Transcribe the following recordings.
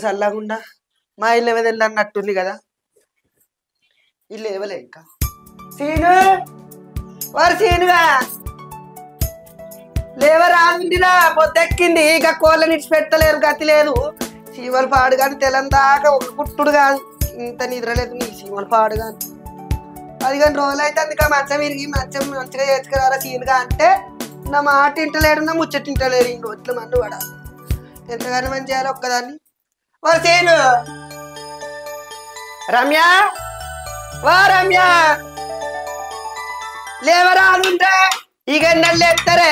చల్లగుండా మా ఇల్లు ఎవదెళ్ళన్నట్టుంది కదా ఇల్లు ఎవలే ఇంకా సీను వారు సీనుగా లేవరాందిరా పొద్దెక్కింది ఇక కోళ్ళని ఇచ్చి పెట్టలేరు గతి లేదు చీమలు పాడు కానీ తెలందాకా ఒక పుట్టుడు కాదు ఇంత నిద్రలేదు నీ చీమలు పాడు కానీ 10 రోజులు అయితే అందుక మంచం విరిగి మంచం మంచిగా చేసుకురారా సీనుగా అంటే నా మాట ఇంటలేడు నా ముచ్చట ఇంటలేడు ఇంక ఒట్లు మండు పడ ఎంతగానో మంచి చేయాలి ఒక్కదాన్ని వారు సీను రమ్య వా రమ్య లేవరా అనుంటే ఇక ఎత్తరే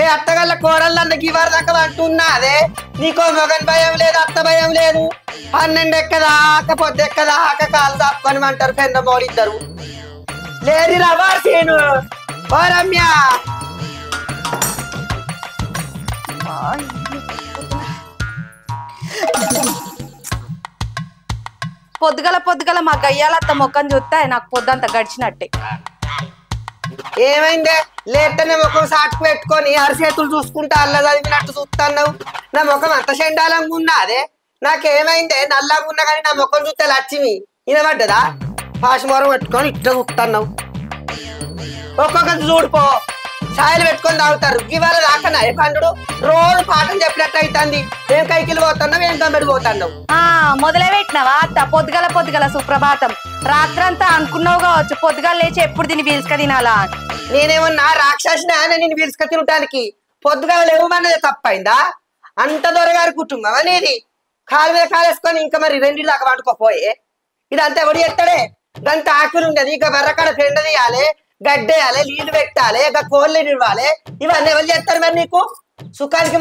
ఏ అత్తగల్ల కోడళ్ళు అన్నకి ఇవారు దాకా అంటున్నా అదే నీకో మొగన్ భయం లేదు అత్త భయం లేదు 12 ఎక్కదాకా పొద్దెక్కదాకా కాలు తప్పని అంటారు పెద్ద మోడిద్దరు లేని రవా సీను ఓ రమ్య పొద్దుగల మా గయ్యాలత్త మొక్కని చూస్తే నాకు పొద్దంతా గడిచినట్టే ఏమైందే లేటనే ముఖం సాటుకు పెట్టుకొని అరిచేతులు చూసుకుంటా అల్ల చదివినట్టు చూస్తున్నావు నా ముఖం అంత చెండాలంగా ఉన్నా అదే నాకేమైందే నల్లాగా ఉన్నా కానీ నా ముఖం చూస్తే లక్ష్మి వినబడ్డదా పాశమోరం పెట్టుకొని ఇట్లా చూస్తున్నావు ఒక్కొక్కరు చూడిపో ఛాయలు పెట్టుకొని తాగుతారు ఇవాళ దాకా ఏ పండుడు రోజు పాఠం చెప్పినట్టు అవుతుంది ఏం కైకిలు పోతున్నావు ఏం తమ్మిడి పోతున్నావు మొదలే పెట్టినావా అత్త పొద్దుగల సుప్రభాతం రాత్రంతా అనుకున్నావు కావచ్చు పొద్దుగాల లేచి ఎప్పుడు తిని పీల్చుక తినాలా నేనేమన్నా రాక్షసినా నేను పీల్చుక తినటానికి పొద్దుగా లేవమన్నది తప్పైందా అంత దొరగారి కుటుంబం అనేది కాలు మీద కాలేసుకొని ఇంకా మరి 2 దాకా వండుకోపోయే ఇదంతా ఎవడు చేస్తాడే దాంతో ఆకులు ఉండదు ఇక బర్రకాడ పెండ తీయాలి గడ్డేయాలి నీళ్లు పెట్టాలి ఇక కోళ్ళు ఇవ్వాలి ఇవన్నీ ఎవరు చేస్తారు మరి నీకు సుఖానికి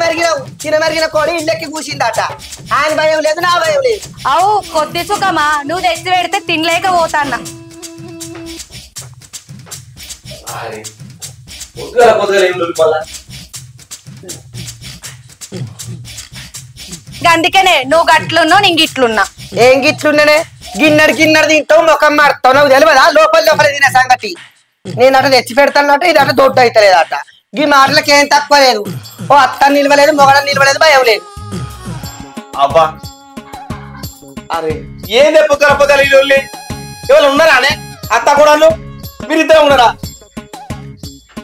మరిగిన కోడి ఇళ్ళకి కూసిందట ఆయన భయం లేదు నా భయం లేదు అవు కొద్ది సుఖమా నువ్వు తెచ్చి పెడితే తినలేక పోతాన్నా అందుకనే నువ్వు గట్లున్నావు నేను గిట్లున్నా ఏం గిట్లున్నానే గిన్నెడు తింటావు ముఖం మాడుతావు నాకు తెలియదా లోపల తినే సంగతి నేను అట తెచ్చి పెడతానట ఇది అట దొడ్డు అవుతలేదట ఈ మాటలకి ఏం తక్కువ లేదు ఓ అత్త నిలవలేదు మొగడం నిలవలేదు భయం లేదు అబ్బా అరే ఏందే పొద్దుల ఎవరు ఉన్నారా అనే అత్త కూడా మీరిద్దరు ఉన్నారా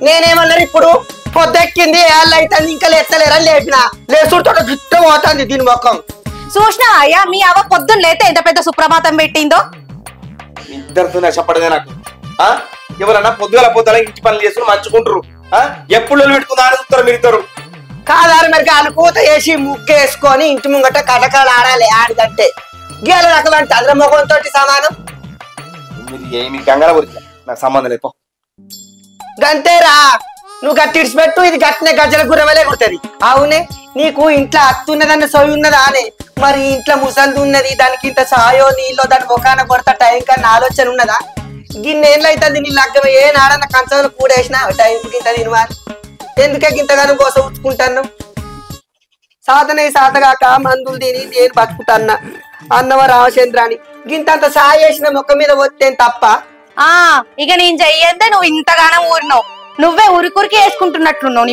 నేనేమన్నారు ఇప్పుడు పొద్దెక్కింది ఏళ్ళు అవుతుంది ఇంకా లేస్తలేరని లేపిన లేచుతో గిట్ట పోతుంది దీని ముఖం చూసినా అయ్యా మీ అవ్వ పొద్దున్న లేతే ఎంత పెద్ద సుప్రభాతం పెట్టిందో ఇద్దరితో చెప్పడదే నాకు ఎవరన్నా పొద్దుల ఇంటి పనులు చేసుకుని మంచుకుంటారు ఎప్పుడు పెట్టుకుందా అని చూస్తారు మీరిద్దరు కాదారు మరి అనుకూత వేసి ముగ్గేసుకొని ఇంటి ముంగట కటకాలు ఆడాలి ఆడిదంటే గీల రకం అంటే అದ್ರ ముఖంతో సమానం మీరు ఏమి గంగర ఊరికి నాకు సంబంధం లేదు గంతేరా నువ్వు గట్టి ఇడిచిపెట్టు ఇది గట్టినే గజ్జల గుర్రవలే కొడుతుంది అవునే నీకు ఇంట్లో అత్తున్నదన్న సోయి ఉన్నదా అనే మరి ఇంట్లో ముసలిది ఉన్నది దానికి ఇంత సాయో నీళ్ళో దాని ముఖాన కొడతా టైం కన్నా ఆలోచన ఉన్నదా గిన్నెళ్ళు అవుతుంది నీ లగ్గం ఏ నాడన్న కంచంలో కూడేసినా టైంకి ఇంత తినవాలి ఎందుకే గింతగానో కోసం ఉచ్చుకుంటాను సాతగాక మందులు తిని నేను బతుకుతాన్నా అన్నవ రామచంద్ర అని గింతంత సాయ వేసిన మొక్క మీద వస్తేం తప్ప ఇక నేను చెయ్యద్దే నువ్వు ఇంతగానో ఊరినావు నువ్వే ఉరికురికి వేసుకుంటున్నట్లున్నావు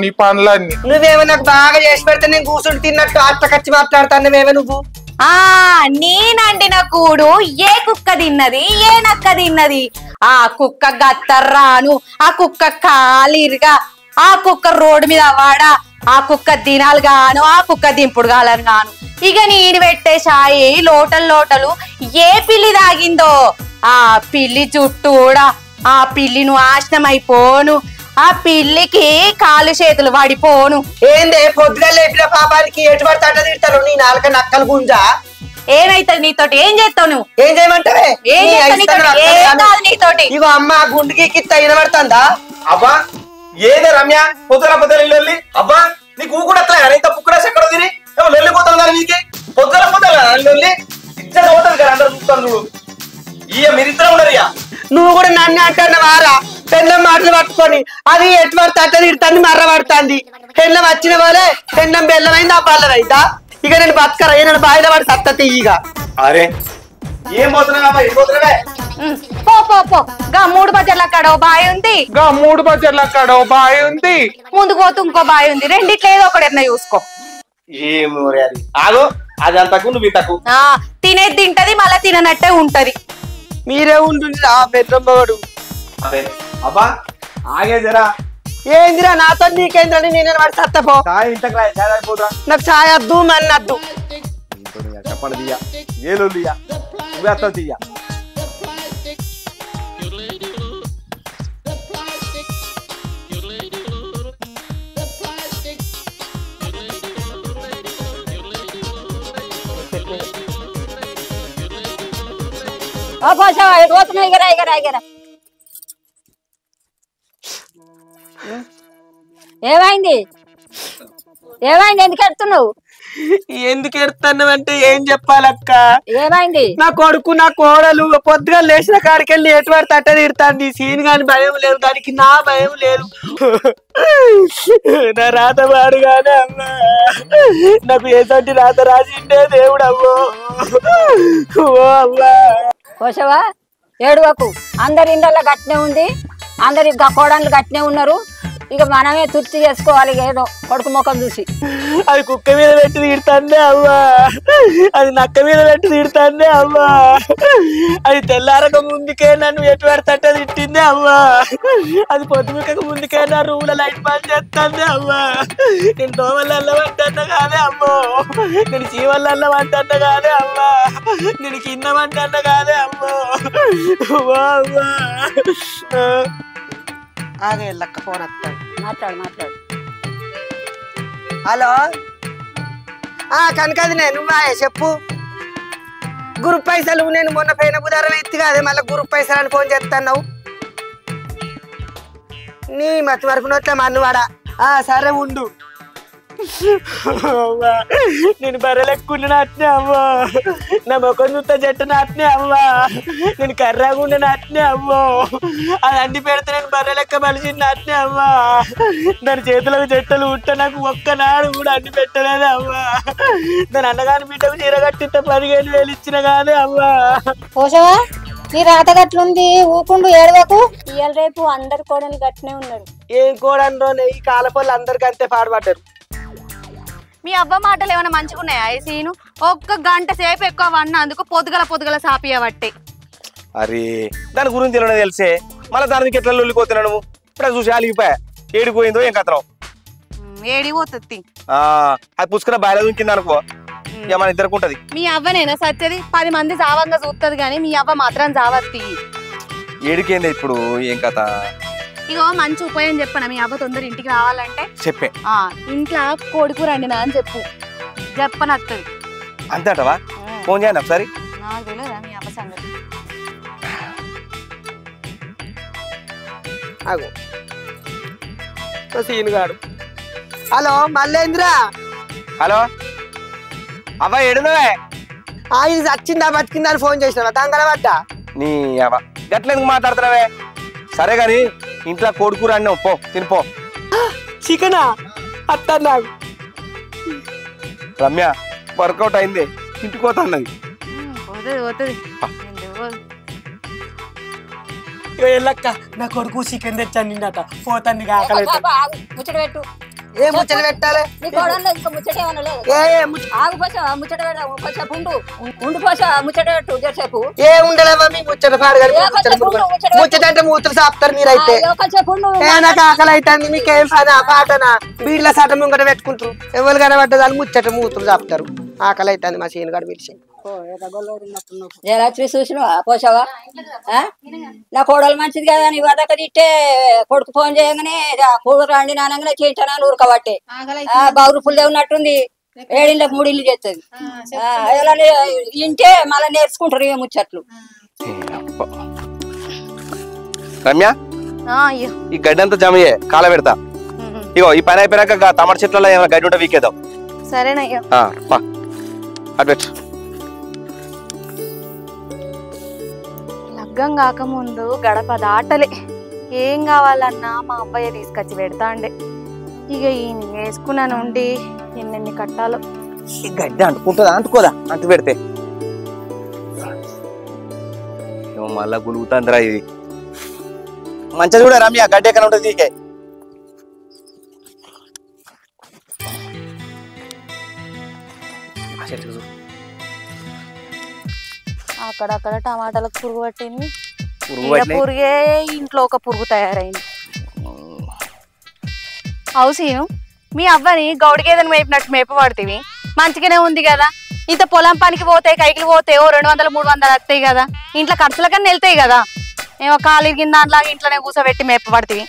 నీ పనులన్నీ నువ్వేమో నాకు బాగా చేసి పెడితే నేను కూర్చుంటూ తిన్నట్టు అట్టకచ్చి మాట్లాడుతానువేమో నువ్వు నేనండిన కూడు ఏ కుక్క తిన్నది ఏ నక్క తిన్నది ఆ కుక్క గత్తర్రాను ఆ కుక్క కాలిరుగా ఆ కుక్క రోడ్డు మీద వాడా ఆ కుక్క దినాలు గాను ఆ కుక్క దింపుడు గాలని గాను ఇక నేను పెట్టే షాయి లోటలు ఏ పిల్లి తాగిందో ఆ పిల్లి చుట్టూడా ఆ పిల్లి నాశనం అయిపోను ఆ పిల్లికి కాలు చేతులు పడిపోను ఏందే పొద్దుగా లేపిన పాపానికి ఎటు పడితే అట్ట తిడతారు నీ నాలుక నక్కలు గుంజా ఏమైతుంది నీతోటి ఏం చేస్తావు నువ్వు ఏం చేయమంటావే నీతోటి ఇగో అమ్మ గుండెకి కిత్త వినబడుతుందా అబ్బా ఏదే రమ్య పొద్దుల లొల్లి అబ్బా నీకు కూడా ఇంత పుక్కుడా ఎక్కడ తిని వెళ్ళిపోతాను కదా నీకు పొద్దుల లొల్లి ఇద్దరు పోతుంది కదా అందరు చూస్తాను చూడు మీరిద్దరు ఉన్నారియా నువ్వు కూడా నన్ను అంటున్న వారా పెళ్ళం మాటలు పట్టుకొని అది ఎటు పడితే అట్ట తిడుతుంది మర్ర పడుతుంది పెళ్ళం వచ్చిన వాళ్ళే పెళ్ళం బెల్లమైంది ఆ పళ్ళమైందా ఇక నేను బతకరా నన్ను బాయిల పడి సత్తతి ఇక అరే ఏం పోతున్నావా పో గా 3 బజర్ల కాడ ఓ బాయి ఉంది ముందుకు పోతూ ఇంకో బాయి ఉంది రెండిట్లో ఏదో ఒకటి ఎన్న చూసుకో ఏం అది ఆగో అది అంతకు నువ్వు ఇంతకు తినేది తింటది మళ్ళా తిననట్టే ఉంటది. మీరే ఉంటుంది ఆ పెద్దమ్మవాడు. అదే అబ్బా ఆగే జరా ఏందిరా నాతో నీకేంద్రని నేను వాడు సత్తపో. చాయ్ ఇంతకు రా చాయ్ తాగిపోతా. నాకు ఛాయ్ వద్దు మన్నద్దు. చెప్పండి తీయ ఏలు తీయ నువ్వే అత్త తీయ. ఏమైంది ఏమైంది ఎందుకు ఎడుతున్నావు? ఎందుకు ఎడుతున్నావంటే ఏం చెప్పాలక్క? ఏమైంది? నా కొడుకు నా కోడలు పొద్దుగా లేచిన కాడికెళ్ళి ఎటువంటి తట్ట తిడుతుంది. సీన్ గాని భయం లేదు, దానికి నా భయం లేదు. నా రాత వాడుగానే అమ్మా నాకు ఏసంటి రాత రాసిండే దేవుడు అమ్మో. ఓ అమ్మా కోసవా ఏడువకు, అందరి ఇండ్లలో గట్టినే ఉంది, అందరి కోడళ్ళు గట్టినే ఉన్నారు. ఇక మనమే తృప్తి చేసుకోవాలి ఏదో కొడుకు ముఖం చూసి. అది కుక్క మీద పెట్టి తిడుతాందే అవ్వా, అది నక్క మీద పెట్టి తిడుతాందే అవ్వా, అది తెల్లారక ముందుకే నన్ను ఎటు పెడతంటే తిట్టిందే అవ్వా, అది పొద్దుమిక ముందుకే నా రూమ్లో లైట్ పని చేస్తాందే అవ్వా. నేను దోమలల్లో వంటన్నా కాదే అమ్మో, నేను చీవలల్లో వంటన్నా కాదే అమ్మా, నేను కింద వంటన్నా కాదే అమ్మో. అవ్వా ఆగే లక్క ఫోన్ వస్తాను. మాట్లాడు మాట్లాడు. హలో కనకది నువ్వా చెప్పు. గ్రూప్ పైసలు నేను మొన్న పైన బుధారం ఎత్తి కాదే మళ్ళీ గ్రూప్ పైసలు అని ఫోన్ చేస్తున్నావు. నీ మతి వరకు నొట్లే మన్నువాడా. సరే ఉండు. నేను బర్రెలెక్కున్న నాటినే అవ్వా, నా ముఖం చూస్తే జట్టు నాటినే అవ్వా, నేను కర్రాగుండే నాటినే అవ్వో, అది అండి పెడితే నేను బర్రెలెక్క మలిసి నాటినే అవ్వా, దాని చేతులకు జట్టలు ఉంటే నాకు ఒక్కనాడు కూడా అండి పెట్టలేదే అవ్వా, దాని అన్నగాని బిడ్డకు చీర కట్టిస్తే 15,000 ఇచ్చిన కాదే అవ్వా. కోసవా నీ రాత గట్లుంది, ఊకుండు ఏడవకు. ఇవాళ రేపు అందరు కోడలు గట్టినే ఉన్నారు. ఏం కోడని ఈ కాలపల్లి అందరికి అంతే పాడుపడ్డారు. మీ అవ్వ మాటలు ఏమైనా మంచిగున్నాయా? ఈ సీను ఒక్క గంట సేపు ఎక్కువ వన్నందుకు పొద్దుగల సాపియబట్టే. అరే దాని గురించి తెలియదు తెలిసే మళ్ళీ దానికి ఎట్లా లొల్లిపోతున్నావు నువ్వు? ఇప్పుడు చూసి ఆలిగిపోయా ఏడిపోయిందో ఏం కథనం. ఏడిపోతుంది అది పుష్కర బాయిల దుంకింది అనుకో ఇక మన ఇద్దరికి ఉంటది. మీ అవ్వనేనా సత్యది? 10 మంది జావంగా చూస్తుంది కానీ మీ అవ్వ మాత్రం జావత్తి. ఏడికేంది ఇప్పుడు ఏం కథ? ఇగో మంచి ఉపాయం చెప్పనా, మీ అవ్వ తొందర ఇంటికి రావాలంటే చెప్పే ఇంట్లో కోడికూర వండినా అని చెప్పనత్తది. అంతే అంటవా? ఫోన్ చేయండి ఒకసారి. నాకు తెలియదా మీ అవ్వ సంగతి? సీన్ గాడు. హలో మల్లేంద్రా. హలో అవ్వ ఏడునవే? ఇది చచ్చిందా బతికిందా అని ఫోన్ చేసినావా? తంగలబడ్డ నీ అవ్వ గట్లెందుకు మాట్లాడుతున్నావే? సరే గాని ఇంట్లో కోడికూర అన్నావు, పో తినిపో. చికెనా అత్త నాకు. రమ్య వర్కౌట్ అయింది, ఇంటికి పోతున్నది. వెళ్ళక్క నా కొడుకు చికెన్ తెచ్చాను నిన్నట పోతాను ఆకలి. ముచ్చట పెట్టు. ఏ ముచ్చట పెట్టాలి? నీ కోడల్లో ఇంకా ముచ్చట ఏమన్నా లేదు? ఆగు పోసా ముచ్చట పెడదాం, కొంచెంసేపు ఉండు పోసా ముచ్చట పెట్టు జరసేపు. ఏ ఉండలేవా మీ ముచ్చట పాడగలి? ముచ్చట అంటే మూతులు సాపుతారు మీరైతే. నాకు ఆకలి అవుతుంది, మీకేం పని పాటనా? బీడ్ల సట ముంగట పెట్టుకుంటారు, ఎవరు కనబడ్డదాన్ని ముచ్చట మూతులు సాపుతారు. ఆకలి అవుతుంది మా సీన్ గారు పిలిచి. జయలక్ష్మి చూసినావా పోసావా? నా కోడలు మంచిది కదా నీ వద్దకు తిట్టే కొడుకు ఫోన్ చేయగానే కూడు రండి నానగానే చేయించాను ఊరుకబట్టే బాగురు పుల్దే ఉన్నట్టుంది. 7 ఇళ్ళకి 3 ఇళ్ళు చేస్తుంది. ఇంటే మళ్ళీ నేర్చుకుంటారు ఏ ముచ్చట్లు. రమ్య ఈ గడ్డి అంతా జమయ్యే కాల పెడతా. ఇగో ఈ పని అయిపోయాక టమాటా చెట్లలో ఏమైనా గడ్డి ఉంటే వీకేద్దాం. సరేనయ్యా అటు పెట్టు. లగ్గం కాకముందు గడప దాటలే ఏం కావాలన్నా మా అబ్బాయి తీసుకొచ్చి పెడతాండే. ఇక ఈయన వేసుకున్నా నుండి ఎన్నెన్ని కట్టాలో. ఈ గడ్డి అంటుకుంటుందా? అంటుకోదా? అంటు పెడితే మళ్ళా గులుగుతుందిరా ఇది. మంచిగా చూడ రమ్య గడ్డి ఎక్కడ ఉంటుంది నీకే. అక్కడక్కడ టమాటాలకు పురుగు పట్టింది, పట్టినాయి. పురుగే ఇంట్లో ఒక పురుగు తయారైంది. అవుసీను మీ అవ్వని గౌడి గేదెను మేపినట్టు మేపబడుతుంది, మంచిగానే ఉంది కదా. ఇంత పొలం పనికి పోతే కైకిలు పోతే ఓ 200-300 వస్తాయి కదా, ఇంట్లో ఖర్చుల కన్నా వెళ్తాయి కదా. ఏమో కాలు ఇరిగిన దాంట్లాగా ఇంట్లోనే కూర్చోబెట్టి మేపబడుతుంది.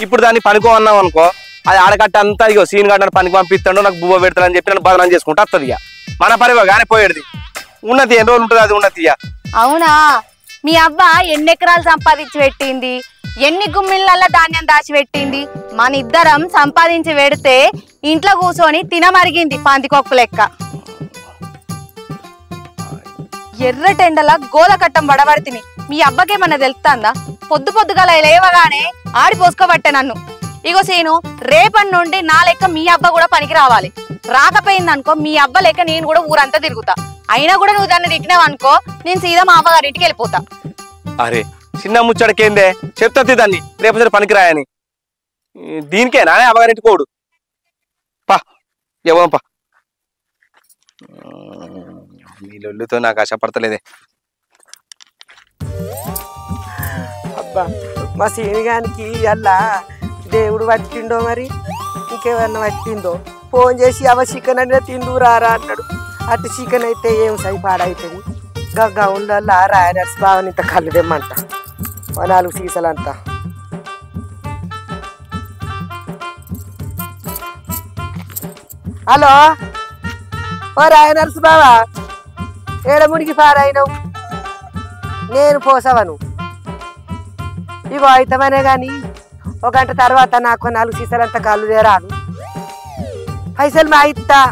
ఇప్పుడు దాన్ని పనికో అన్నాం అనుకో, అది ఆడకట్ట అంతా ఇగో సీన్ గడ్డ పనికి పంపిస్తాడు, నాకు బువ్వ పెడతానని చెప్పి నన్ను బదనం చేసుకుంటూ వస్తుంది. ఇక మన పరివా కానీ పోయేది ఉన్నది ఎన్ని రోజులు ఉంటుంది అది ఉన్నది. అవునా, మీ అవ్వ ఎన్ని ఎకరాలు సంపాదించి పెట్టింది, ఎన్ని గుమ్మిళ్ళల్లో ధాన్యం దాచిపెట్టింది. మన ఇద్దరం సంపాదించి పెడితే ఇంట్లో కూర్చొని తినమరిగింది పందికొక్కు లెక్క. ఎర్రటెండల గోల కట్టం పడబడితిని. మీ అబ్బకేమన్నా తెలుస్తుందా? పొద్దుగల లేవగానే ఆడిపోసుకోబట్టే నన్ను. ఇగో సీను, రేపటి నుండి నా లెక్క మీ అబ్బ కూడా పనికి రావాలి. రాకపోయిందనుకో మీ అబ్బ లెక్క నేను కూడా ఊరంతా తిరుగుతా. అయినా కూడా నువ్వు దాన్ని తిట్టినావు అనుకో, నేను సీదా మా అవ్వగారింటికి వెళ్ళిపోతా. అరే చిన్న ముచ్చడికేందే, చెప్తా దాన్ని రేపు సరే పనికి రాయని. దీనికేనా అవ్వగారింటి కోడు? పా ఎవపా, నీళ్ళొల్లుతో నాకు ఆశపడతలేదే. అబ్బా మా సీనిగానికి అలా దేవుడు పట్టిండో మరి ఇంకేమన్నా పట్టిందో. ఫోన్ చేసి అవ చికెన్ అంటే తిండు రారా అంటాడు. అటు చికెన్ అయితే ఏం సరిపాడవుతుంది. గౌన్లలో రాయనర్స్ బాగా ఇంత కళ్ళు తెమ్మంట, 4 సీసాలంతా. హలో ఓ రాయనర్స్ బావా, ఏడముడికి పారాయినావు? నేను పోసవను. ఇగో అయితమనే కానీ 1 గంట తర్వాత నాకు 4 సీసాలంతా కళ్ళు తేరాను. పైసలు మా ఇస్తా.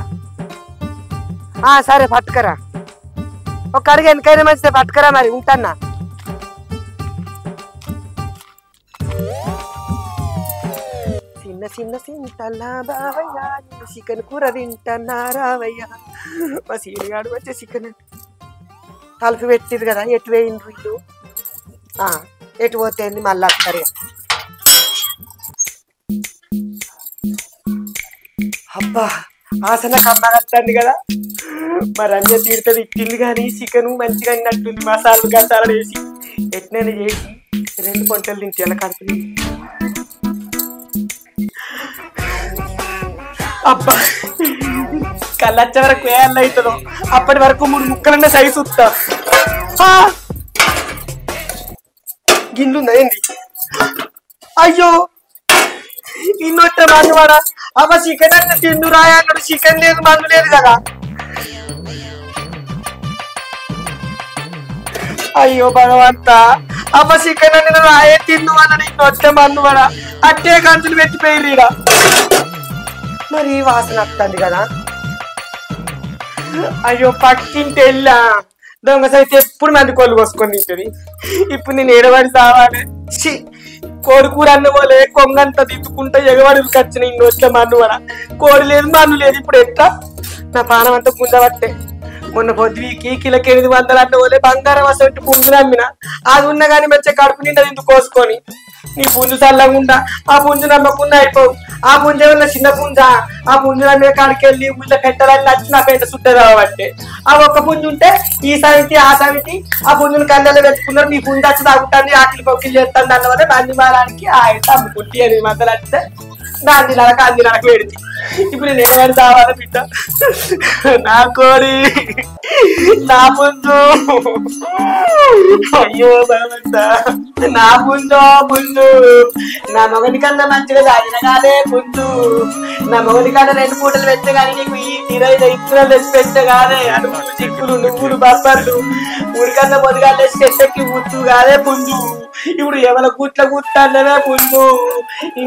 సరే పట్టుకరా, ఒక అడుగు వెనకైనా మంచిదే పట్టుకరా. మరి ఉంటానా. చిన్న చిన్న సింతల్లా బావయ్య, చికెన్ కూర తింటన్నా రావయ్య. మా సీనిగాడు వచ్చే చికెన్ తలుపు పెట్టిరు కదా, ఎటు వేయిండ్రు ఇల్లు, ఎటు పోతే మళ్ళీ వస్తారు. అబ్బా ఆసన కమ్మగట్టండి కదా. మరి అన్నీ తీరుతుంది ఇట్టింది కానీ చికెన్ మంచిగా అన్నట్టుంది. మసాలా గసాలు వేసి ఎట్నైనా చేసి 2 పొంటలు తింటే ఎలా కడుపుని. అబ్బా కళ్ళొచ్చే వరకు వేయాలి అవుతుందో, అప్పటి వరకు 3 ముక్కలన్నా సైజు వస్తా. గిన్నెలుందా ఏంది? అయ్యో ఇన్నొచ్చే మందు వాడా. అమ్మ చికెన్ అంటే తిండు రాయా అన్నాడు, చికెన్ లేదు మందు లేదు కదా. అయ్యో భగవంతా, అమ్మ చికెన్ అంటే రాయే తిండు అన్నాడు, ఇన్నొచ్చే మందు వాడా. అట్టే గంతులు పెట్టిపోయి ఈడ. మరి వాసన వస్తుంది కదా. అయ్యో పక్కింటి వెళ్ళా దొంగ సైతే ఎప్పుడు మంది కోళ్ళు కోసుకొని తింటది. ఇప్పుడు నేను ఏడవాడి సావాలి. కోడి కూర అన్న పోలే కొంగంతా తిప్పుకుంటా ఎగవాడి వచ్చిన ఇన్నొచ్చే మన్ను వడ. కోడి లేదు మన్ను లేదు, ఇప్పుడు ఎట్లా? నా పానం అంతా గుంజబట్టే. మొన్న పొద్దుకి కిలోకి 800 అన్న పోలే బంగారం అసలు పుంజు నమ్మిన. అది ఉన్నా కానీ మంచిగా కడుపు నిండా ఇందుకు కోసుకొని. నీ పుంజు చల్లకుండా ఆ పుంజు నమ్మకుండా అయిపోవు. ఆ పుంజు ఏమన్నా చిన్న పుంజా? ఆ పుంజు నమ్మే కాడికి వెళ్ళి ఊళ్ళో పెట్టాలని నచ్చి నా పెంట చుట్టే రావట్టే. ఆ ఒక్క పుంజు ఉంటే ఈ సమితి ఆ సమితి ఆ పుంజుని కళ్ళలో పెట్టుకున్నారు. నీ పుంజు వచ్చి తాగుతాను, ఆకలి పొక్కిలు చేస్తాను అన్నవల్ల దాన్ని మారానికి ఆయన అమ్ముకుంటే అని మధ్యలో వస్తే దాన్ని నడక అన్ని నడక పెడితే. ఇప్పుడు నేను ఏమైనా తావాలి బిడ్డ? నా కోడి నా పుంజు. అయ్యో భగవంతా, నా పుంజో పుంజు. నా మొగటి కన్నా మంచిగా సాగిన కాదే పుంజు. నా మొగటి కన్నా 2 పూటలు పెట్టే కానీ నీకు ఈ 25 ఇత్తులు తెచ్చి పెట్టే కాదే. అడుగులు చిక్కులు నువ్వులు బొబ్బర్లు ఉడికన్నా పొదిగా తెచ్చి పెట్టెక్కి ముచ్చు కాదే పుంజు. ఇప్పుడు ఎవరి కూట్ల కూర్తానే పుంజు.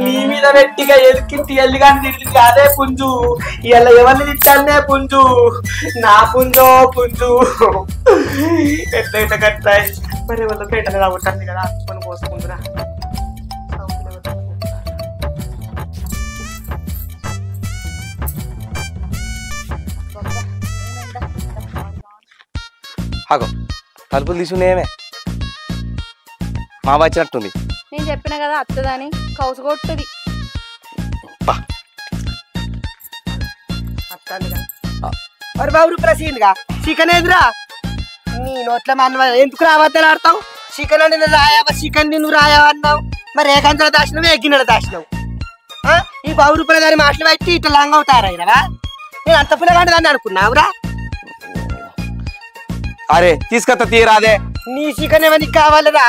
నీ మీద పెట్టిగా ఎలికింటి ఎల్లిగాని తిరిగి కాదే పుంజు. ఇలా ఎవరిని తిట్టానే పుంజు. నా పుంజో పుంజు. ఎట్లయితే కట్టాయి మరి వాళ్ళ పేటలు రాబట్టాను కదా, కొని పోసుకుంటున్నా. ఆగో తలుపులు తీసుకునేమే మా వచ్చినట్టుంది. నేను చెప్పిన కదా అత్తదని, కౌసు కొట్టది. మరి 10 రూపాయల సీన్గా చికెన్ ఎదురా నీ నోట్ల మన ఎందుకు రావద్దని ఆడతావు చికెన్ అంటే రాయావా చికెన్ నువ్వు రాయావా అన్నావు మరి ఏకంతలో దాచినావు ఎగ్గినడు దాచినావు ఈ 10 రూపాయల దాని మాటలు పెట్టి ఇట్లా లాంగ్ అవుతారా నేను అంత పిల్లగాంటి దాన్ని అనుకున్నావురా అరే తీసుకొస్తా తీరాదే నీ చికెన్ ఎవరికి కావాలరా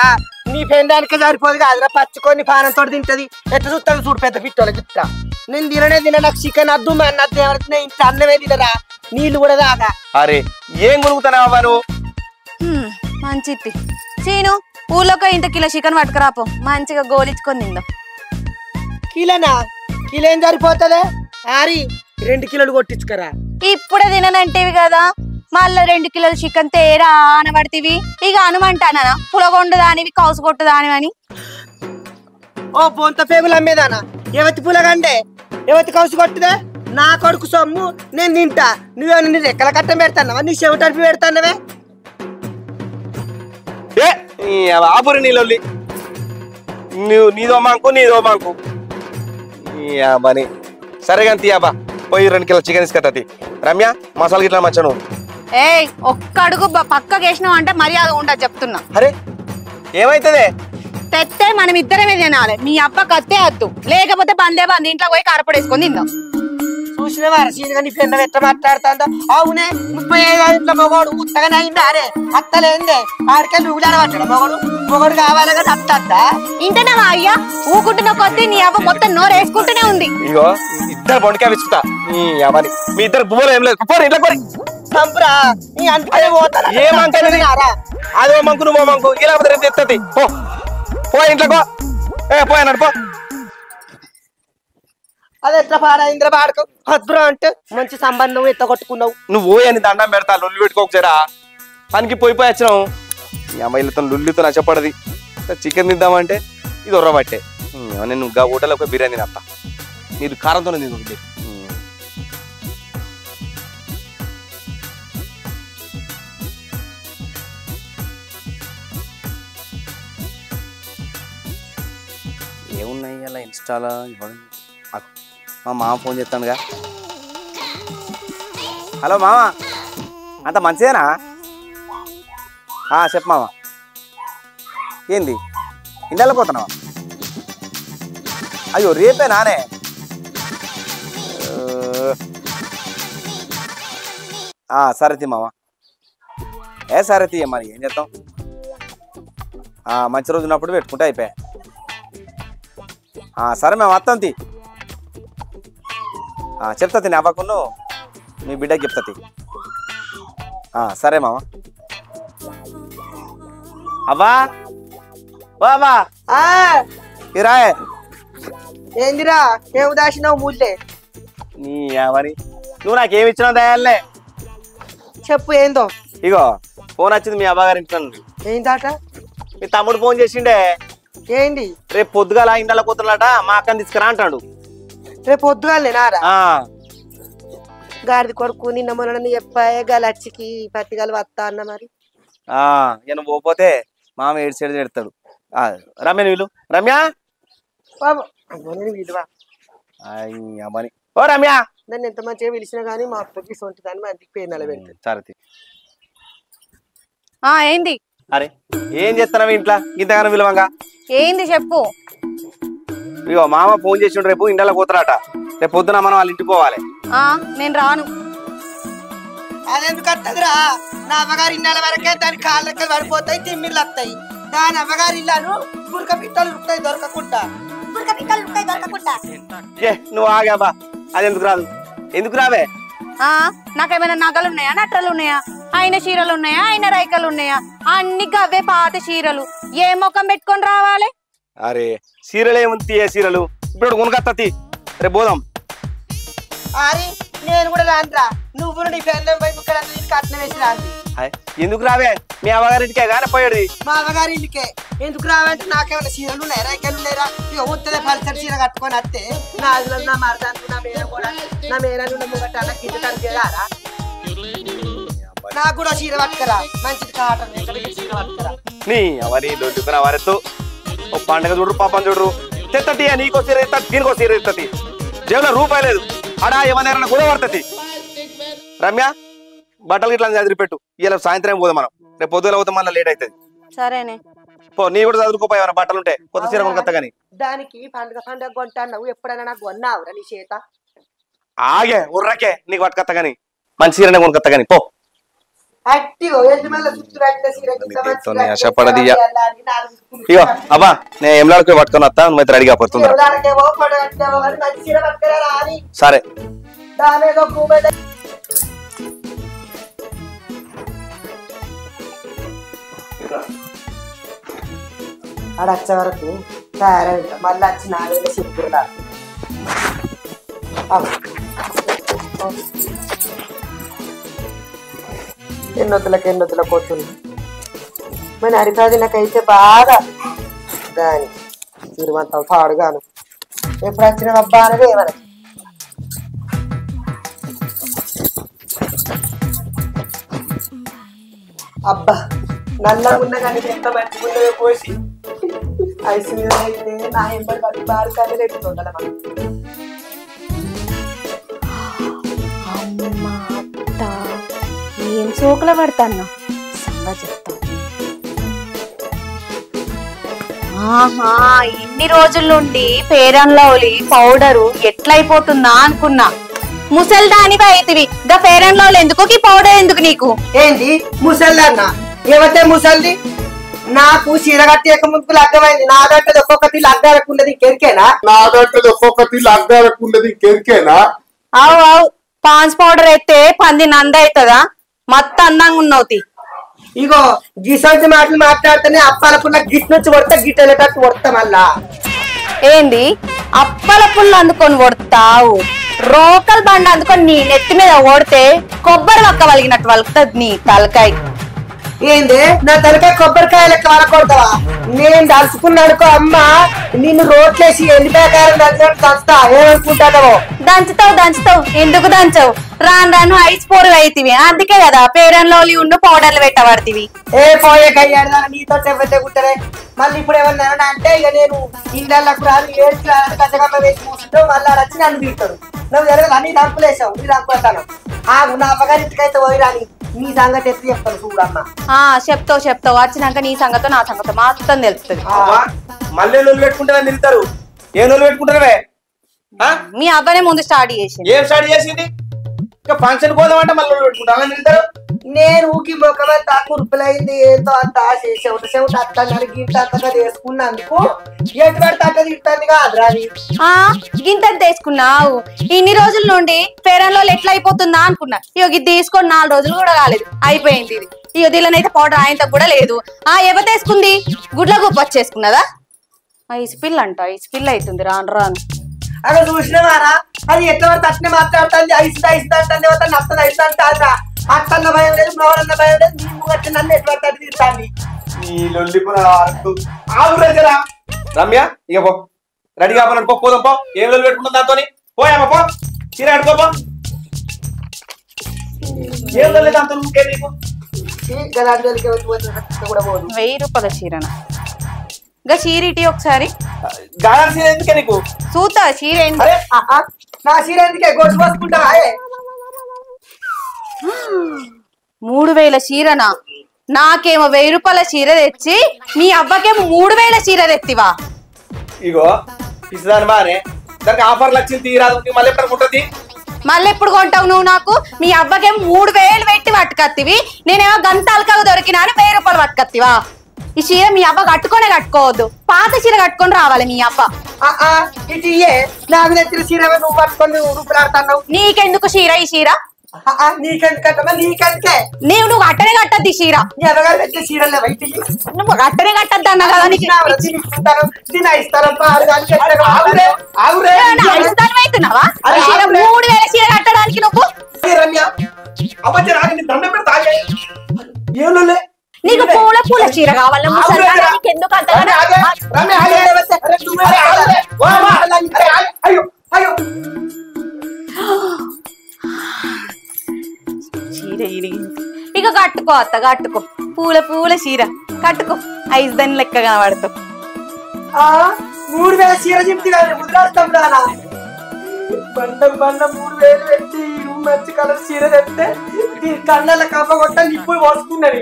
నీ పెండానికి సరిపోదు కాదురా పచ్చుకొని పానంతో తింటది ఎట్లా చూస్తాను చూడు పెద్ద పిట్టోళ్ళకి ఇట్లా నేను తిన నాకు చికెన్ అద్దు అన్నది ఎవరికి ఇంత అన్నమే తినరా నీళ్ళు కూడా దాకా అరే ఏం కొనుక్కుతానా వారు మంచిది సీను ఊళ్ళోకి ఇంత కిలో చికెన్ పట్టుకురాపో మంచిగా గోలించుకొని తిందాం కిలోనా కిలో ఏం సరిపోతుందే ఆరి 2 కిలోలు కొట్టించుకరా ఇప్పుడే తిననంటేవి కదా మళ్ళా 2 కిలోలు చికెన్ తేరా అనబడితివి ఇక అనుమంటానా పులగొండు దానివి కౌసు కొట్టు దానివని ఓ బొంత పేగులు అమ్మేదానా ఎవతి పులగండే ఎవతి కౌసు కొట్టుదే నా కొడుకు సొమ్ము నేను తింటా నువ్వేమన్నా నీ రెక్కల కట్టం పెడతానవా నీ చెవిటడిపి పెడతానవే ఆపురి నీళ్ళొల్లి నీదో మాంకు బని సరే కానీ తీయాబా పోయి 2 కిలో చికెన్ ఇసుకత్తి రమ్య మసాలా గిట్లా మచ్చను ఏయ్ ఒక్క అడుగు పక్కకి వేసినావు అంటే మర్యాద ఉండదు చెప్తున్నా అరే ఏమైతుంది తెస్తే మనం ఇద్దరమే తినాలి మీ అబ్బ కత్తే వద్దు లేకపోతే బందే బంది ఇంట్లో పోయి కారపడేసుకొని తిందాం చూసినవారా సీనుగా నీ పెన్న ఎట్లా మాట్లాడుతుందో అవునే 35 ఇంట్లో మొగోడు ఉత్తగానే అయిందా అరే అత్తలేందే ఆడికెళ్ళి ఊళ్ళాడబట్టాడు మొగోడు కావాలి కదా అత్త ఇంటనేవా అయ్యా ఊకుంటున్న కొద్దీ నీ అవ్వ మొత్తం నోరు వేసుకుంటూనే ఉంది ఇగో ఇద్దరు బొండికాయ విసుకుతా మీ ఇద్దరు బువ్వలు ఏం లేదు పోరు ఇంట్లో పోరి సంప్రా నీ అంటే పోతారా ఏమంటే అదో మంకు నువ్వు మంకు ఇలా రేపు తెస్తుంది పో ఇంట్లోకో పోయన్నాడు పో అది ఎట్లా పాడైందిరా పాడుకో అద్భుతం అంటే మంచి సంబంధం ఎత్త కొట్టుకున్నావు నువ్వు అని దండం పెడతా లొల్లి పెట్టుకోకసారా పనికి పోయి వచ్చినావు ఈ అమ్మాయిలతో లొల్లితో నచ్చపడది చికెన్ తిద్దామంటే ఇది ఉర్రబట్టే నేను హోటల్ ఒక బిర్యానీ తినత్తా మీరు కారంతోనే తింటుంది ఏమున్నాయి అలా ఇన్స్టాలో మా మామ ఫోన్ చేస్తానుగా హలో మామ అంత మంచిదేనా చెప్పు మామ ఏంది ఇండియాలో పోతున్నావా అయ్యో రేపే నానే సరే తీ మామ సరే తీయ మరి ఏం చేద్దాం మంచి రోజు ఉన్నప్పుడు పెట్టుకుంటే అయిపోయా సరే మేము వస్తాం తీ చెప్తా నీ అవ్వకును మీ బిడ్డకి చెప్తా సరే మామ అవ్వా బాబా రాయ్ ఏందిరా ఏమి దాచినావు మూల్లే నీ అవని నువ్వు నాకేమి ఇచ్చినావు దయాలే చెప్పు ఏందో ఇగో ఫోన్ వచ్చింది మీ అవ్వగారి ఇంట్లో ఏందాట మీ తమ్ముడు ఫోన్ చేసిండే ఏంది రేపు పొద్దుగాల ఇండలో పోతున్నాడట మా అక్కని తీసుకురా అంటాడు రేపు పొద్దుగాలేనారా గాడిది కొడుకు నిన్న మొన్న చెప్పాయే గలచ్చికి పత్తిగాలు వస్తా అన్న మరి నేను పోతే మామ ఏడు సైడ్ పెడతాడు రమ్య వీళ్ళు రమ్య అమ్మని ఓ రమ్య నన్ను ఎంత మంచిగా పిలిచినా గానీ మా అప్పకి సొంటి దాన్ని మా ఇంటికి పేరు నిలబెడతాడు సరే ఏంది అరే ఏం చేస్తున్నావు ఇంట్లో ఇంతగానో విలువంగా ఏంది చెప్పు ఇగో మామ ఫోన్ చేసిండు రేపు ఇండలో పోతారట రేపు పొద్దున మనం వాళ్ళ ఇంటికి పోవాలి నేను రాను అదెందుకు వస్తుందిరా నా అమ్మగారి ఇళ్ళ వరకే దాని కాళ్ళ దగ్గర పడిపోతాయి తిమ్మిళ్ళు వస్తాయి దాని అమ్మగారి ఇల్లాను గురక పిట్టలు ఉంటాయి దొరకకుండా నువ్వు ఆగాబా అది ఎందుకు రాదు ఎందుకు రావే నాకేమైనా నగలు ఉన్నాయా నట్రలు ఉన్నాయా ఆయన చీరలు ఉన్నాయా ఆయన రైకలు ఉన్నాయా అన్ని గవ్వే పాత చీరలు ఏ ముఖం పెట్టుకొని రావాలి అరే చీరలు ఏముంది చీరలు ఇప్పుడు కొనుకత్తి రేపు పోదాం అరే నేను కూడా రానురా నువ్వు నీ పెళ్ళం వైపు కట్నం వేసి రాండి ఎందుకు రావే మీ అవ్వగారింటికే కానీ పోయాడు మా అవ్వగారి ఇంటికే ఎందుకు రావంటే నాకేమైనా చీరలు ఉన్నాయి రైకలు ఉన్నాయిరా ఇక ఉత్తదే పల్సర్ చీర కట్టుకొని వస్తే నా నా మరదానికి నా మేన కూడా నా మేనలు ముంగట అన్న కింద కనిపించారా నాకు కూడా చీర పట్టుకరా మంచిది కాటన్ చీర పట్టుకరా నీ అవని దొడ్డుకున్న వారెత్తు ఓ పండుగ చూడరు పాపం చూడరు తెత్తతి నీకో చీర ఎత్తది దీనికో చీర ఎత్తది జేబులో రూపాయి లేదు అడా ఏమన్నా కూడా పడుతుంది రమ్య బట్టలు ఇట్లా చదివిపెట్టు. ఇలా సాయంత్రం పోదాం మనం. రేపు పొద్దున పోతాం, మళ్ళీ లేట్ అవుతుంది. సరేనే. పో, నీ కూడా చదువుకోపోయి ఏమైనా బట్టలు ఉంటే కొత్త చీర కొనుకొత్త గానీ. దానికి పండుగ కొంటావు, ఎప్పుడైనా నాకు కొన్నావురా నీ చేత? ఆగే ఉర్రకే నీకు పట్టుకొత్త గానీ, మంచి చీరనే కొనుకొత్త గానీ. పో ఆశపడది. ఇగో అబ్బా, నేను ఎమ్లాడికి పట్టుకొని వస్తా, నువ్వు అయితే రెడీగా పడుతుందా? సరే. ఆడ వచ్చే వరకు తయారైతా, మళ్ళీ వచ్చి 4 వేల చెప్పురా. ఎన్నొద్దులకు పోతుంది. మన హరిప్రాజులకైతే బాగా దాని తిరువంతా పాడుగాను. ఎప్పుడు వచ్చిన అబ్బా అనేది ఏమన్నా అబ్బా నల్లగున్న కానీ ఎంత మంచిగున్నదో పోసి ఐసు మీద అయితే నా ఎంబడి పడి బారు కానీ రెట్టుకుంటాను మనం. ఏం సోకుల పడతాను సంగా చెప్తా. ఆహా, ఇన్ని రోజుల నుండి ఫెయిర్ లవ్లీ పౌడరు ఎట్లయిపోతుందా అనుకున్నా. ముసల్దానివి అయితివి, గా ఫెయిర్ అండ్ లవ్లీ ఎందుకు, ఈ పౌడర్ ఎందుకు నీకు? ఏంటి ముసల్దన్నా? ఏమైతే ముసల్ది? నాకు చీర కట్టేక ముందుకు లగ్గమైంది. నా గంటది ఒక్కొక్కటి లగ్గారకున్నది కెరికేనా? అవు అవు, పాన్స్ పౌడర్ అయితే పంది నంద అవుతుందా? మత్త అందంగా ఉన్నావుతి. ఇగో గిసంటి మాటలు మాట్లాడితేనే అప్పాలకున్న గిట్ నుంచి కొడతా, గిట్ వెళ్ళేటట్టు కొడతా. మళ్ళా ఏంది అప్పల పుల్లు అందుకొని కొడతావు? రోకల్ బండ అందుకొని నీ నెత్తి మీద ఓడితే కొబ్బరి వక్క వలిగినట్టు వలుకుతుంది నీ తలకాయ. ఏంది నా తలకాయ కొబ్బరికాయ లెక్క వలకొడతావా? నేను దలుచుకున్నాడుకో అమ్మ, నిన్ను రోట్లేసి ఎండిపోయాకారం దంచుతా. ఏమనుకుంటానో దంచుతావు. ఎందుకు దంచవు? రాను ఐస్ పోరు అయితివి. అందుకే కదా ఫెయిర్ అండ్ లవ్లీ ఉన్న పౌడర్లు పెట్టబడుతుంది. ఏ పోయే కయ్యాడు నీతో చెప్తే కుట్టరే. మళ్ళీ ఇప్పుడు ఏమన్నా అంటే ఇక నేను ఇండ్లకు రాను, ఏడుకు రాను, కచ్చగమ్మ వేసి కూర్చుంటావు. మళ్ళీ వచ్చి నన్ను తీస్తాడు. నువ్వు జరగదు అన్ని దంపులేసావు, నీ దంపుతాను. నా అమ్మగారింటికైతే పోయి రాని, నీ సంగతి ఎత్తి చెప్తాను చూడమ్మా. చెప్తావు వచ్చినాక నీ సంగతో నా సంగతో మాత్రం తెలుస్తుంది. మళ్ళీ నూనె పెట్టుకుంటారా తిరుగుతారు? ఏ నూనె పెట్టుకుంటారే? మీ అబ్బానే ముందు స్టార్ట్ చేసింది. ఏం స్టార్ట్ చేసింది? ఇంకా ఫంక్షన్ పోదామంటే మళ్ళీ నూనె పెట్టుకుంటా తిరుగుతారు. నేను ఊకి మొక్కమంతా కురుపులైంది, ఏంతో అంత చెవిట అట్లా గింత అంతగా చేసుకున్నందుకు ఎటువంటి అట్ట తింటుంది కాదురా. గింత తీసుకున్నావు ఇన్ని రోజుల నుండి ఫెయిర్ అండ్ లవ్లీ ఎట్లా అయిపోతుందా అనుకున్నా. ఇది తీసుకొని 4 రోజులు కూడా కాలేదు, అయిపోయింది ఇది. ఇక దీనిలోనైతే పౌడర్ ఆయనతో కూడా లేదు. ఎవరు తీసుకుంది? గుడ్ల గుప్ప వచ్చేసుకున్నదా? ఐస్ పిల్ల అవుతుంది రాను. అక్కడ చూసినవారా? అది ఎట్లా పడితే అట్నే మాట్లాడుతుంది. ఐసు అంటుంది, నచ్చదు ఐసు అంటా. అట్టన్న భయం లేదు, నోడన్న భయం లేదు. నీకు కట్టి నన్ను ఎట్లా పడితే తీరుతాంది. రమ్య ఇక పో, రెడీ కావాలి. పోదాం పో. ఏం లొల్లి పెట్టుకుంటాం దాంతో? పోయామా పో, చీర కట్టుకోపో. ఏం లొల్లి దాంతో? ఇంకే నీకు 1000 రూపాయల చీరన గా చీర ఇటీ ఒకసారి. గాలి చీర ఎందుకే నీకు? చూతా చీర ఏంటి? నా చీర ఎందుకే గొడ్డు పోసుకుంటా? 3000 చీరనా? నాకేమో 1000 రూపాయల చీర తెచ్చి మీ అబ్బకేమో 3000 చీర తెచ్చివా? ఇగో పిసిదాని బానే, దానికి ఆఫర్లు వచ్చింది తీరాదు. మళ్ళీ ఎప్పుడు ఉంటుంది? మళ్ళీ ఎప్పుడు కొంటావు నువ్వు? నాకు మీ అబ్బకేమో 3000 పెట్టి పట్టుకత్తివి, నేనేమో గంతాలకాగా దొరికినా అని 1000 రూపాయలు పట్టుకత్తివా? ఈ చీర మీ అబ్బ కట్టుకోవద్దు, పాత చీర కట్టుకొని రావాలి మీ అబ్బ. ఇటు నాకు తెచ్చిన చీర నువ్వు పట్టుకొని రూపులాడుతున్నావు. నీకెందుకు చీర? ఈ చీర నీకెందుకంటమ్మా? నీకెందుకే? నువ్వు అట్టనే కట్టద్ది చీర. ఎవరు తెచ్చే చీరలే బయటికి నువ్వు అట్టనే కట్టద్దు అన్నా కదా. అవుతున్నావా? 3000 చీర కట్టడానికి నువ్వు? నీకు పూల చీర కావాలి. ఎందుకు అంతగా చీర ఇరిగింది. ఇక కట్టుకో కట్టుకో, పూల చీర కట్టుకో. ఐస్ దాని లెక్క కనబడతావు. 3000 చీర చెప్తే ముద్రాస్తాం రానా? బండ 3000 పెట్టి మంచి కలర్ చీర తెస్తే కళ్ళ కప్ప కొట్ట నిప్పు వస్తున్నది.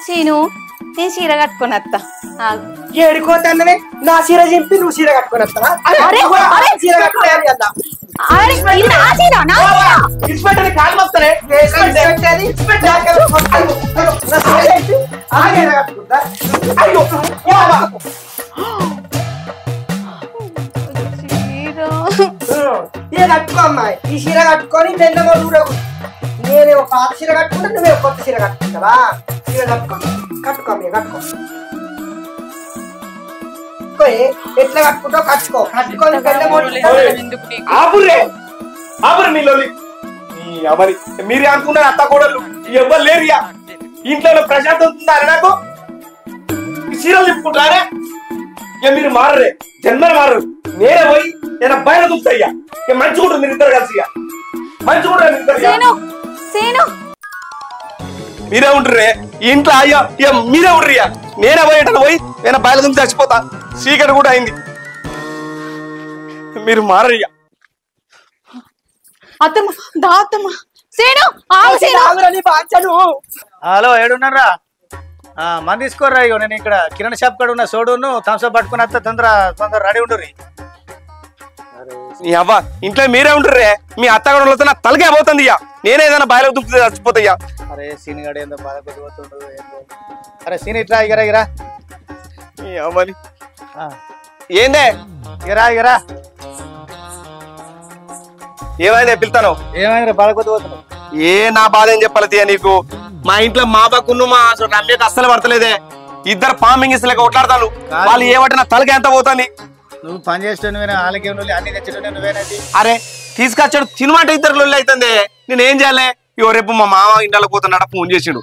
సీను నేను చీర కట్టుకొని వస్తా. ఏడుకోతన్నవే నా చీర చింపి నువ్వు చీర కట్టుకొని వస్తావా? చీర కట్టుకోవాలి కదా. ఇన్స్పెక్టర్ కాలు వస్తానే కట్టుకో అమ్మాయి. ఈ చీర కట్టుకొని బెన్నమో దూరకు. నేనేమో పాత చీర కట్టుకుంటా, నువ్వేమో కొత్త చీర కట్టుకుంటావా? చీర కట్టుకో కట్టుకో అమ్మాయి కట్టుకో. ఎట్లా కట్టుకుంటావు కట్టుకో. కట్టుకొని మీరే అనుకున్నారు అత్త కోడలు ఎవ్వరు లేరు. ఇంట్లో ప్రశాంతం ఉంటుందా నాకు? చీరలు తిప్పుకుంటారే ఇక మీరు మారరే, జన్మలు మారరు. నేనే పోయి నేను బయట దుక్కుతాయ్యా. ఇక మంచి కూడా మీరు ఇద్దరు కలిసి మంచి కూడా మీరే ఉంటుర్రే ఇంట్లో. అయ్యా ఇక మీరే ఉండ్రియా. నేనే పోయేటను పోయి నేను బయట దుక్కి చచ్చిపోతా. చీకటి కూడా అయింది. మీరు మారయ్యా. అత్తమ్మ దా అత్తమ్మ. సీను హలో ఏడున్నారా? మంది తీసుకోర్రా. ఇగో నేను ఇక్కడ కిరాణా షాప్ కాడ ఉన్న సోడును థమ్స్అప్ పట్టుకుని వస్తా. తొందర రెడీ ఉండుర్రి. అవ్వ ఇంట్లో మీరే ఉంటుర్రే. మీ అత్తగడలతో నా తలకే పోతుంది. ఇక నేనే ఏదైనా బయట దుక్కి చచ్చిపోతాయ్యా. అరే సీనిగాడు ఏందో బాధ కొద్దిపోతుండు. అరే సీని ఇట్లా ఇగరా అవ్వని ఏందే ఇగరా ఏమైందే పిలుతాను? ఏమైందిరా బాధ కొద్దిపోతున్నావు? ఏ నా బాధ ఏం చెప్పాలి తీయ నీకు? మా ఇంట్లో మా బాకును మా రమ్యకు అస్సలు పడతలేదే. ఇద్దరు పామింగ్ లెక్క కొట్లాడతాను. వాళ్ళు ఏమంటే నా తలకి ఎంత పోతుంది. నువ్వు పని చేస్తే నువ్వేనా? వాళ్ళకి అన్ని తెచ్చడం నువ్వేనది. అరే తీసుకొచ్చాడు తినమంటే ఇద్దరు లొల్లి అవుతుంది. నేనేం చేయాలి? ఇవో రేపు మా మామ ఇంట్లో పోతున్నాడ ఫోన్ చేసిండు.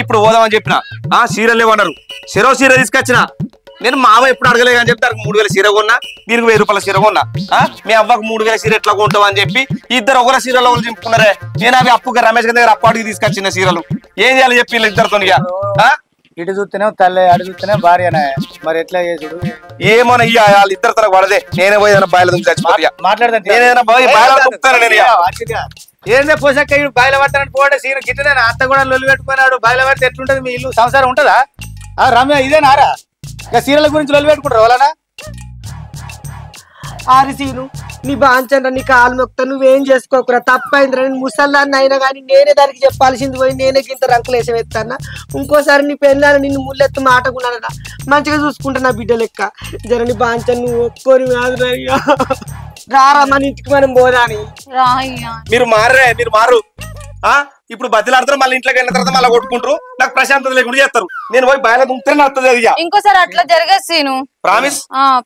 ఇప్పుడు పోదామని చెప్పిన. సీరలు లేవన్నారు. చెరో సీర తీసుకొచ్చిన. నేను మామ ఎప్పుడు అడగలేదు అని చెప్పి దానికి 3000 సీర కొన్నా. దీనికి 1000 రూపాయల సీర కొన్నా. మీ అవ్వకు 3000 సీర ఎట్లా కొంటావు అని చెప్పి ఇద్దరు ఒకరి సీరలో చింపుకున్నారే. నేను అవి అప్పుగా రమేష్ దగ్గర అప్పాటికి తీసుకొచ్చిన సీరలు. ఏం చేయాలి చెప్పి ఇద్దరితో? ఇటు చూస్తేనే తల్లి, అటు చూస్తేనే భార్యనే. మరి ఎట్లా చేసుడు? ఏమో వాళ్ళు ఇద్దరు తనకు పడదే. నేనే పోయి బయలు చచ్చిపోతా. ఏందే పోసాక బయలు పడతానని పోటే సీను గిట్టనే. అత్త కూడా లొల్లి పెట్టుకున్నాడు. బయలు పడితే ఎట్లుంటది మీ ఇల్లు సంసారం ఉంటదా? రమ్య ఇదేనారా? ఇంకా సీరియల్ గురించి లొల్లి పెట్టుకుంటారు వాళ్ళనా? ఆరిసీను నీ బాంచండ్రా, నీ కాలు మొక్త. నువ్వేం చేసుకోకురా. తప్పైందిరా. నేను ముసల్దాన్ని అయినా కానీ నేనే దానికి చెప్పాల్సింది పోయి నేనే ఇంత రంకులేసం ఎత్తానా. ఇంకోసారి నీ పెళ్ళాను నిన్ను ముళ్ళెత్తు మాటకున్నానరా. మంచిగా చూసుకుంటా నా బిడ్డ లెక్క. జర నీ బాంచన్ నువ్వు ఒక్కోని కాదురా. రారా మన ఇంటికి మనం పోదాని. మీరు మారరే, మీరు మారు. ఇప్పుడు బతిలాడతారు. మళ్ళీ ఇంట్లోకి వెళ్ళిన తర్వాత మళ్ళీ కొట్టుకుంటారు. నాకు ప్రశాంతత లేకుండా చేస్తారు. నేను పోయి బయట దుంకుతేనే వస్తుంది. అది ఇంకోసారి అట్లా జరగేను. Promise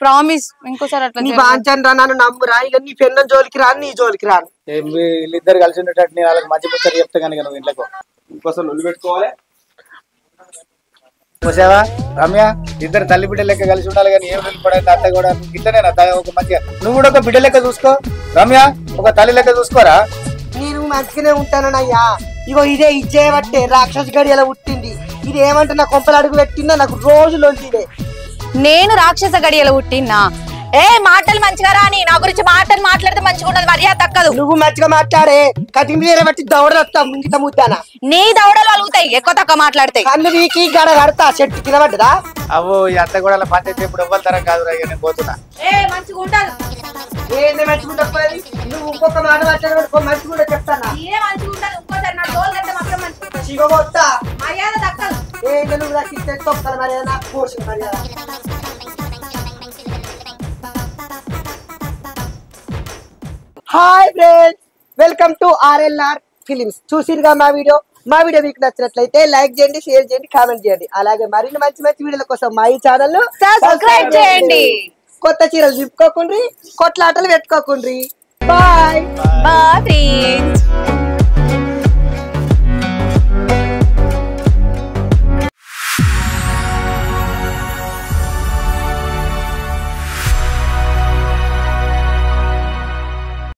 promise. ఇంకోసారి అట్లా నీ బాంచన్ రా. నన్ను నమ్మురా. ఇక నీ పెన్నం జోలికి రాను, నీ జోలికి రాను. వీళ్ళిద్దరు కలిసి ఉండేటట్టు నేను వాళ్ళకి మంచి ముచ్చట చెప్తా కనుక నువ్వు ఇంట్లో ఇంకోసారి లొల్లి పెట్టుకోవాలి. చూసావా రమ్య? ఇద్దరు తల్లి బిడ్డ లెక్క కలిసి ఉండాలి కానీ ఏం వెళ్ళిపోయింది అత్త కూడా. ఇట్లనే ఒక మంచిగా నువ్వు కూడా ఒక బిడ్డ లెక్క చూసుకో రమ్య. ఒక తల్లి లెక్క చూసుకోరా. నేను మంచిగానే ఉంటానయ్యా. ఇగో ఇదే ఇచ్చేయబట్టే రాక్షస గడి ఎలా పుట్టింది. ఇది ఏమంటే నా కొంపలు అడుగు పెట్టిందా నాకు రోజులు ఇదే. నేను రాక్షస గడియలు పుట్టినా? మాటలు మంచిగా రాని. నా గురించి మాటలు మాట్లాడితే మంచిగా ఉండదు. మర్యాద తక్కదు. నువ్వు మంచిగా మాట్లాడే. కటింగ్ బట్టి దౌడలు వస్తాం. ఇంత ముద్దానా నీ దౌడలు అలుగుతాయి ఎక్కువ తక్కువ మాట్లాడితే. కన్ను వీకి గడ కడతా. చెట్టు కింద పడ్డదా? అవో ఈ అత్త కూడా పంచాయతీ ఇప్పుడు ఎవ్వరు తరం కాదు. నేను పోతున్నా. మంచిగా ఉంటాను. ఏంటి మంచిగా పోయి నువ్వు ఇంకొక మాట మాట్లాడ మంచిగా చెప్తానా? మర్యాద దక్కదు. ఏంటి నువ్వు దక్కిస్తే తొక్కల మర్యాద నాకు పోషణ మర్యాద. Hi friends, welcome to RLR films. చూసిరుగా మా వీడియో మీకు నచ్చినట్లయితే లైక్ చేయండి, షేర్ చేయండి, కామెంట్ చేయండి. అలాగే మరిన్ని మంచి మంచి వీడియోల కోసం మా ఈ ఛానల్ సబ్స్క్రైబ్ చేయండి. కొత్త చీరలు జిప్పుకోకుండ్రి, కొట్లాటలు పెట్టుకోకుండ్రి. Bye bye friends.